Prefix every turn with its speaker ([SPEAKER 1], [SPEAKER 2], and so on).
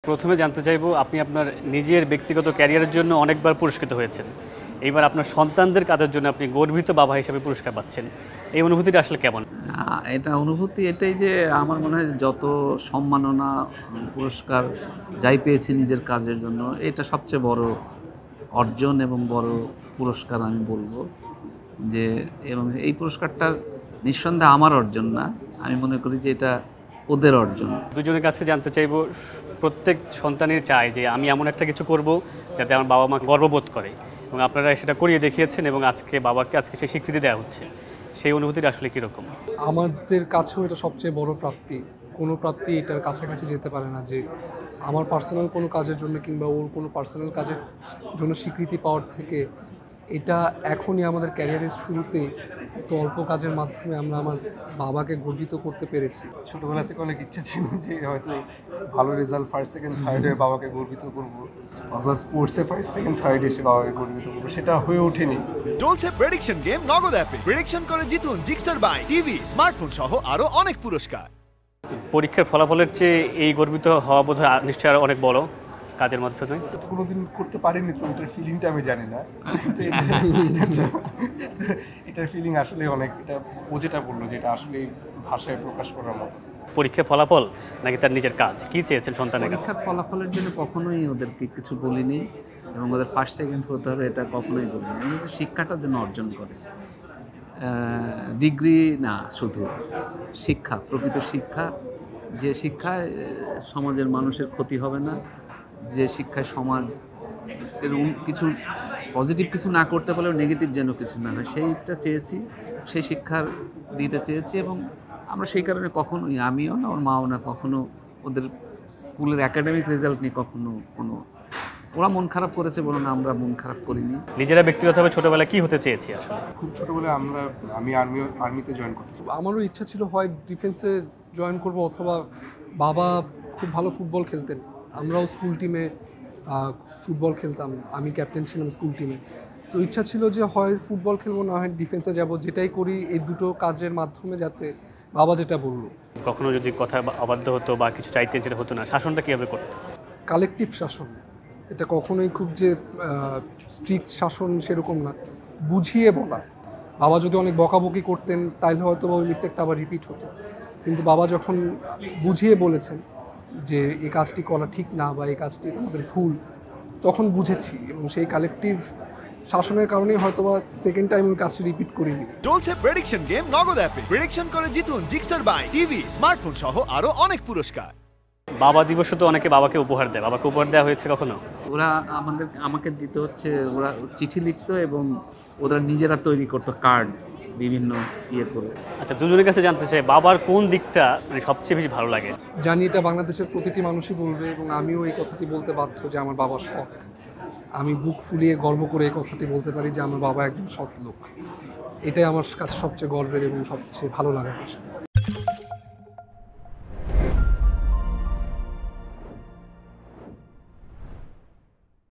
[SPEAKER 1] প্রথমে জানতে চাইবো আপনি আপনার নিজের ব্যক্তিগত ক্যারিয়ারের জন্য অনেকবার পুরস্কৃত হয়েছেন। এইবার আপনার সন্তানদের কাজের জন্য আপনি গর্বিত বাবা হিসেবে পুরস্কার পাচ্ছেন। এই অনুভূতিটা আসলে কেমন?
[SPEAKER 2] এটা অনুভূতি এটাই যে আমার মনে হয় যত সম্মাননা, পুরস্কার যাই পেয়েছি নিজের কাজের জন্য, এটা সবচেয়ে বড় অর্জন এবং বড় পুরস্কার আমি বলবো যে, এবং এই পুরস্কারটা নিঃসন্দেহে আমার অর্জন না, আমি মনে করি যে এটা ওদের অর্জন।
[SPEAKER 1] দুজনের কাছে জানতে চাইবো, প্রত্যেক সন্তানের চায় যে আমি এমন একটা কিছু করব যাতে আমার বাবা মা গর্ববোধ করে, এবং আপনারা সেটা করিয়ে দেখিয়েছেন এবং আজকে সেই স্বীকৃতি দেওয়া হচ্ছে। সেই অনুভূতিটা আসলে কীরকম?
[SPEAKER 3] আমাদের কাছেও এটা সবচেয়ে বড় প্রাপ্তি। কোনো প্রাপ্তি এটার কাছাকাছি যেতে পারে না যে আমার পার্সোনাল কোনো কাজের জন্য কিংবা ওর কোনো পার্সোনাল কাজের জন্য স্বীকৃতি পাওয়ার থেকে এটা এখনই আমাদের ক্যারিয়ারের শুরুতেই এত অল্প কাজের মাধ্যমে আমরা আমার বাবাকে গর্বিত করতে পেরেছি।
[SPEAKER 4] ছোটোবেলা থেকে অনেক ইচ্ছে ছিল যে হয়তো ভালো রেজাল্ট ফার্স্ট সেকেন্ড থার্ডে বাবাকে গর্বিত করবো, অথবা স্পোর্টসে ফার্স্ট সেকেন্ড থার্ড এসে বাবাকে গর্বিত করবো, সেটা হয়ে ওঠেনি।
[SPEAKER 5] চলছে প্রেডিকশন গেম নগদ অ্যাপে। প্রেডিকশন করে জিতুন জিক্সার বাইক, টিভি, স্মার্টফোন সহ আরো অনেক পুরস্কার।
[SPEAKER 1] পরীক্ষার ফলাফলের চেয়ে এই গর্বিত হওয়া বোধহয় নিশ্চয়ই আরও অনেক বড় কাজের মাধ্যমে।
[SPEAKER 4] তো কোনোদিন করতে পারিনি, তো ওটার ফিলিংটা আমি জানি না। এটার ফিলিং আসলে অনেক, এটা ও যেটা বললো যে এটা আসলে ভাষায় প্রকাশ করার মতো।
[SPEAKER 1] পরীক্ষার ফলাফল নাকি তার নিজের কাজ, কি চেয়েছেন সন্তানের কাছে?
[SPEAKER 2] পরীক্ষার ফলাফলের জন্য কখনোই ওদেরকে কিছু বলিনি এবং ওদের ফার্স্ট সেকেন্ড হতে হবে এটা কখনোই বলিনি। আমি যে শিক্ষাটার জন্য অর্জন করে, ডিগ্রি না, শুধু শিক্ষা, প্রকৃত শিক্ষা, যে শিক্ষায় সমাজের মানুষের ক্ষতি হবে না, যে শিক্ষায় সমাজ এরকম কিছু পজিটিভ কিছু না করতে পারলেও নেগেটিভ যেন কিছু না হয়, সেইটা চেয়েছি, সেই শিক্ষার দিতে চেয়েছি। এবং আমরা সেই কারণে কখনোই, আমিও না ওর মাও না, কখনো ওদের স্কুলের একাডেমিক রেজাল্ট নিয়ে কখনো ওরা মন খারাপ করেছে, বরং আমরা মন খারাপ করিনি।
[SPEAKER 1] নিজেরা ব্যক্তিগতভাবে ছোটবেলায় কি হতে চেয়েছি আসলে?
[SPEAKER 4] খুব ছোটোবেলায় আমি আর্মিতে জয়েন করতে।
[SPEAKER 3] আমারও ইচ্ছা ছিল হয় ডিফেন্সে জয়েন করব, অথবা বাবা খুব ভালো ফুটবল খেলতেন, আমরাও স্কুল টিমে ফুটবল খেলতাম, আমি ক্যাপ্টেন ছিলাম স্কুল টিমে। তো ইচ্ছা ছিল যে হয় ফুটবল খেলবো, না হয় ডিফেন্সে যাব, যেটাই করি এই দুটো কাজের মাধ্যমে যাতে বাবা যেটা বললো।
[SPEAKER 1] কখনো যদি কথা অবাধ্য হতো বা কিছু চাইতেন যেটা হতো না, শাসনটা কীভাবে করতো?
[SPEAKER 3] কালেকটিভ শাসন, এটা কখনোই খুব যে স্ট্রিক্ট শাসন সেরকম না, বুঝিয়ে বলা। বাবা যদি অনেক বকাবকি করতেন তাহলে হয়তো ওই মিস্টেকটা আবার রিপিট হতো, কিন্তু বাবা যখন বুঝিয়ে বলেছেন যে এই কাজটি করা ঠিক না বা এই কাজটি তোমাদের ভুল, তখন বুঝেছি, এবং সেই কালেকটিভ শাসনের কারণে হয়তো বা সেকেন্ড টাইম ওই কাজটি রিপিট করিনি।
[SPEAKER 5] চলছে প্রেডিকশন গেম নগদ অ্যাপে। প্রেডিকশন করে জিতুন জিক্সার বাইক, টিভি, স্মার্টফোন সহ আরো অনেক পুরস্কার।
[SPEAKER 1] বাবা দিবসে তো অনেকে বাবাকে উপহার দেয়, বাবাকে উপহার দেওয়া হয়েছে কখনো?
[SPEAKER 2] ওরা আমাকে দিতে হচ্ছে, ওরা চিঠি লিখতো এবং ওরা নিজেরা তৈরি করতো কার্ড বিভিন্ন করে।
[SPEAKER 1] আচ্ছা, দুজনের কাছে জানতে চাই বাবার কোন দিকটা মানে সবচেয়ে বেশি ভালো লাগে?
[SPEAKER 3] জানি এটা বাংলাদেশের প্রতিটি মানুষই বলবে, এবং আমিও এই কথাটি বলতে বাধ্য যে আমার বাবা সৎ। আমি বুক ফুলিয়ে গর্ব করে এই কথাটি বলতে পারি যে আমার বাবা একজন সৎ লোক। এটাই আমার কাছে সবচেয়ে গর্বের এবং সবচেয়ে ভালো লাগার বিষয়।